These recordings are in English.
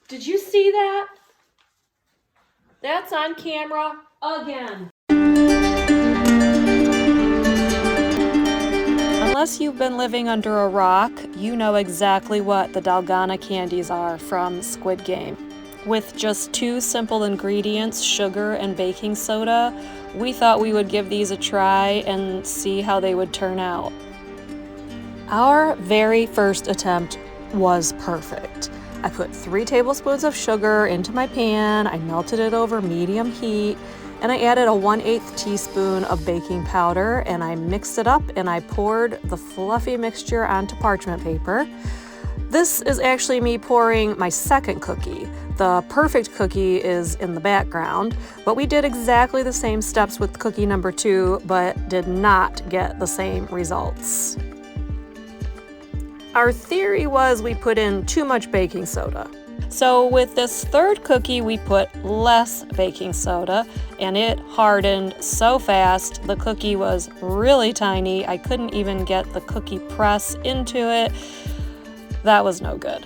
Did you see that? That's on camera again. Unless you've been living under a rock, you know exactly what the Dalgona candies are from Squid Game. With just 2 simple ingredients, sugar and baking soda, we thought we would give these a try and see how they would turn out. Our very first attempt was perfect. I put 3 tablespoons of sugar into my pan, I melted it over medium heat, and I added a 1/8 teaspoon of baking powder, and I mixed it up and I poured the fluffy mixture onto parchment paper. This is actually me pouring my second cookie. The perfect cookie is in the background, but we did exactly the same steps with cookie number 2, but did not get the same results. Our theory was we put in too much baking soda. So with this third cookie, we put less baking soda, and it hardened so fast. The cookie was really tiny. I couldn't even get the cookie press into it. That was no good.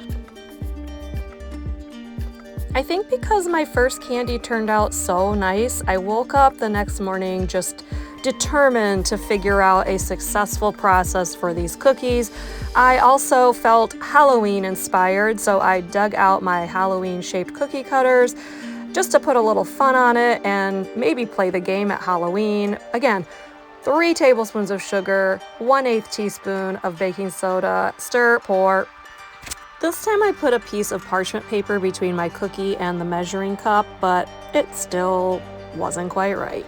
I think because my first candy turned out so nice, I woke up the next morning just determined to figure out a successful process for these cookies. I also felt Halloween inspired, so I dug out my Halloween shaped cookie cutters just to put a little fun on it and maybe play the game at Halloween. Again, 3 tablespoons of sugar, 1/8 teaspoon of baking soda, stir, pour. This time I put a piece of parchment paper between my cookie and the measuring cup, but it still wasn't quite right.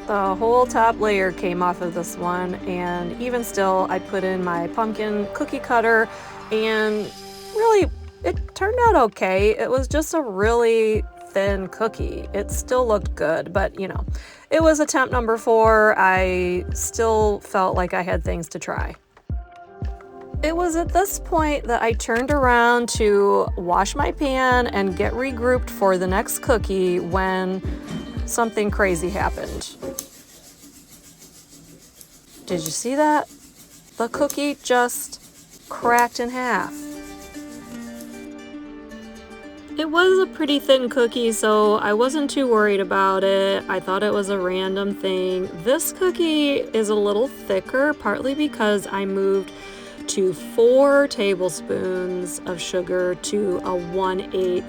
The whole top layer came off of this one, and even still, I put in my pumpkin cookie cutter, and really, it turned out okay. It was just a really thin cookie. It still looked good, but you know, it was attempt number 4. I still felt like I had things to try. It was at this point that I turned around to wash my pan and get regrouped for the next cookie when something crazy happened. Did you see that? The cookie just cracked in half. It was a pretty thin cookie, so I wasn't too worried about it. I thought it was a random thing. This cookie is a little thicker, partly because I moved to 4 tablespoons of sugar to a 1/8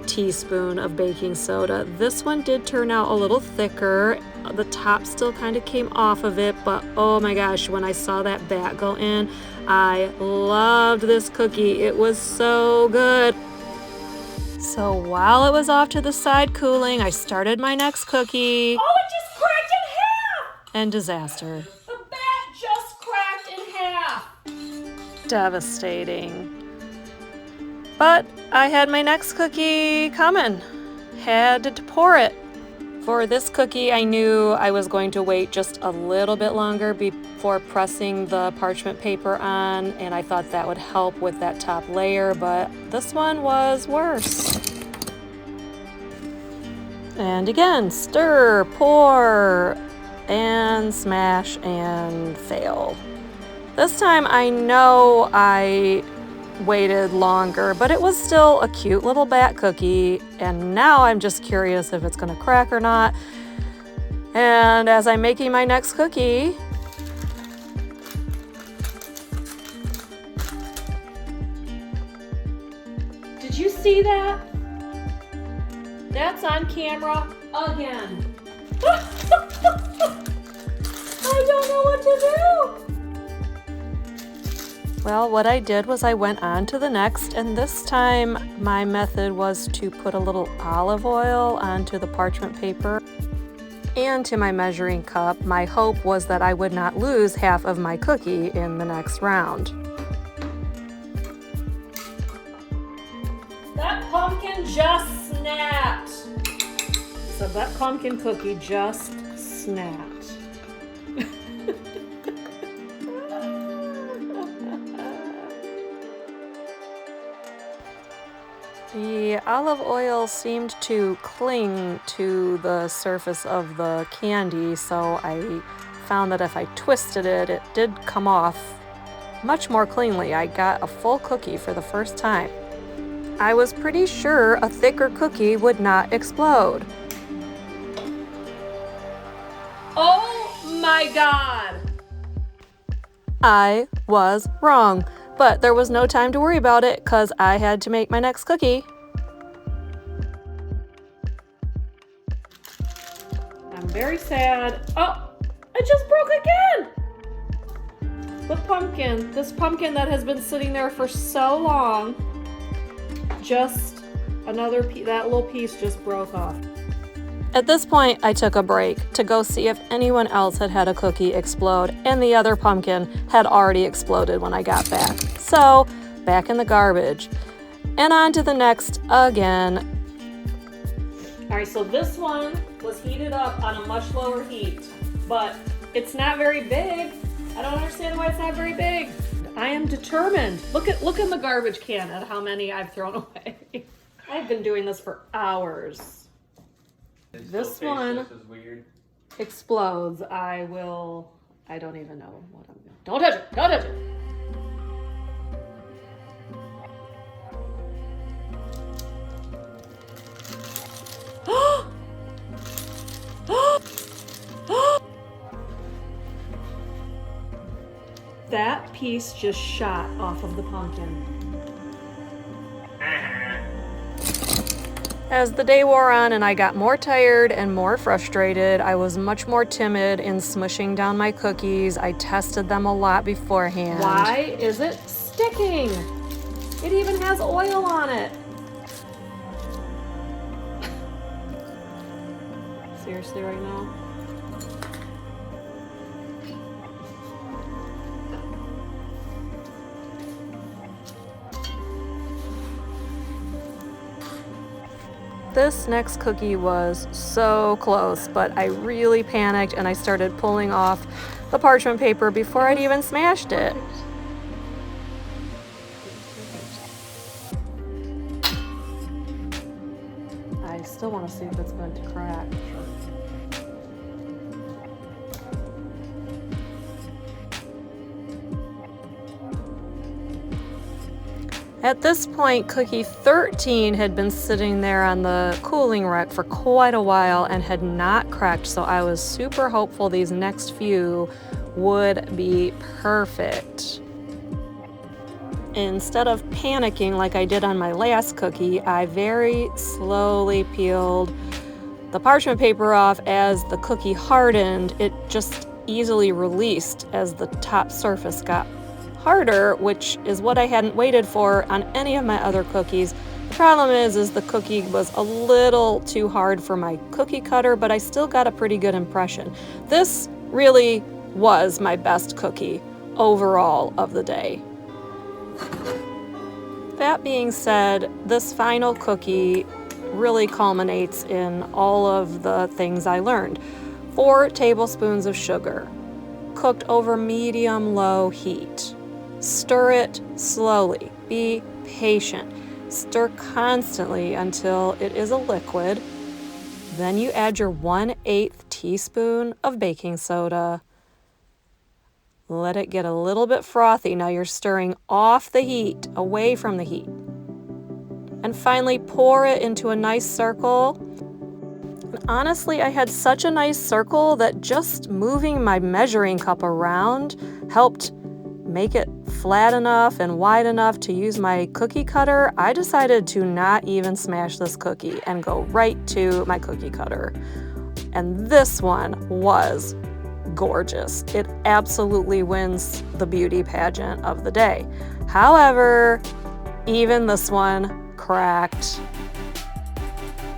teaspoon of baking soda. This one did turn out a little thicker. The top still kind of came off of it, but oh my gosh, when I saw that bat go in, I loved this cookie. It was so good. So while it was off to the side cooling, I started my next cookie. Oh, it just cracked in half! And disaster. The bat just cracked in half! Devastating. But I had my next cookie coming. Had to pour it. For this cookie, I knew I was going to wait just a little bit longer before pressing the parchment paper on, and I thought that would help with that top layer, but this one was worse. And again, stir, pour, and smash and fail. This time I know I waited longer, but it was still a cute little bat cookie, and now I'm just curious if it's gonna crack or not. And as I'm making my next cookie, Did you see that? That's on camera again. I don't know what to do. well, what I did was I went on to the next, and this time my method was to put a little olive oil onto the parchment paper and to my measuring cup. My hope was that I would not lose half of my cookie in the next round. That pumpkin just snapped. So that pumpkin cookie just snapped. The olive oil seemed to cling to the surface of the candy, so I found that if I twisted it, it did come off much more cleanly. I got a full cookie for the first time. I was pretty sure a thicker cookie would not explode. Oh my God! I was wrong, but there was no time to worry about it because I had to make my next cookie. I'm very sad. Oh, it just broke again! The pumpkin, this pumpkin that has been sitting there for so long, just that little piece just broke off. At this point, I took a break to go see if anyone else had had a cookie explode, and the other pumpkin had already exploded when I got back. So, back in the garbage. And on to the next again. All right, so this one was heated up on a much lower heat, but it's not very big. I don't understand why it's not very big. I am determined. Look in the garbage can at how many I've thrown away. I've been doing this for hours. This one explodes. I don't even know what I'm doing. Don't touch it! Don't touch it! That piece just shot off of the pumpkin. As the day wore on and I got more tired and more frustrated, I was much more timid in smushing down my cookies. I tested them a lot beforehand. Why is it sticking? It even has oil on it. Seriously right now? This next cookie was so close, but I really panicked and I started pulling off the parchment paper before I'd even smashed it. I still want to see if it's going to crack. At this point, cookie 13 had been sitting there on the cooling rack for quite a while and had not cracked, so I was super hopeful these next few would be perfect. Instead of panicking like I did on my last cookie, I very slowly peeled the parchment paper off. As the cookie hardened, it just easily released as the top surface got harder, which is what I hadn't waited for on any of my other cookies. The problem is the cookie was a little too hard for my cookie cutter, but I still got a pretty good impression. This really was my best cookie overall of the day. That being said, this final cookie really culminates in all of the things I learned. 4 tablespoons of sugar, cooked over medium-low heat. Stir it slowly. Be patient. Stir constantly until it is a liquid. Then you add your 1/8 teaspoon of baking soda. Let it get a little bit frothy. Now you're stirring off the heat, away from the heat. And finally, pour it into a nice circle. And honestly, I had such a nice circle that just moving my measuring cup around helped make it flat enough and wide enough to use my cookie cutter. I decided to not even smash this cookie and go right to my cookie cutter. And this one was gorgeous. It absolutely wins the beauty pageant of the day. However, even this one cracked.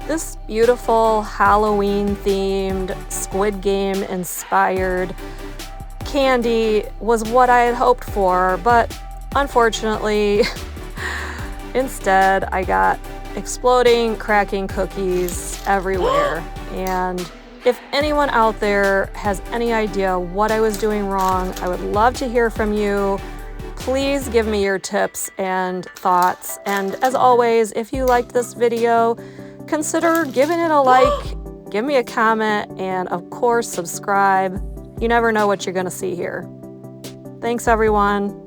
This beautiful Halloween-themed Squid Game inspired candy was what I had hoped for, but unfortunately, instead I got exploding, cracking cookies everywhere. And if anyone out there has any idea what I was doing wrong, I would love to hear from you. Please give me your tips and thoughts. And as always, if you liked this video, consider giving it a like, give me a comment, and of course, subscribe. You never know what you're going to see here. Thanks, everyone.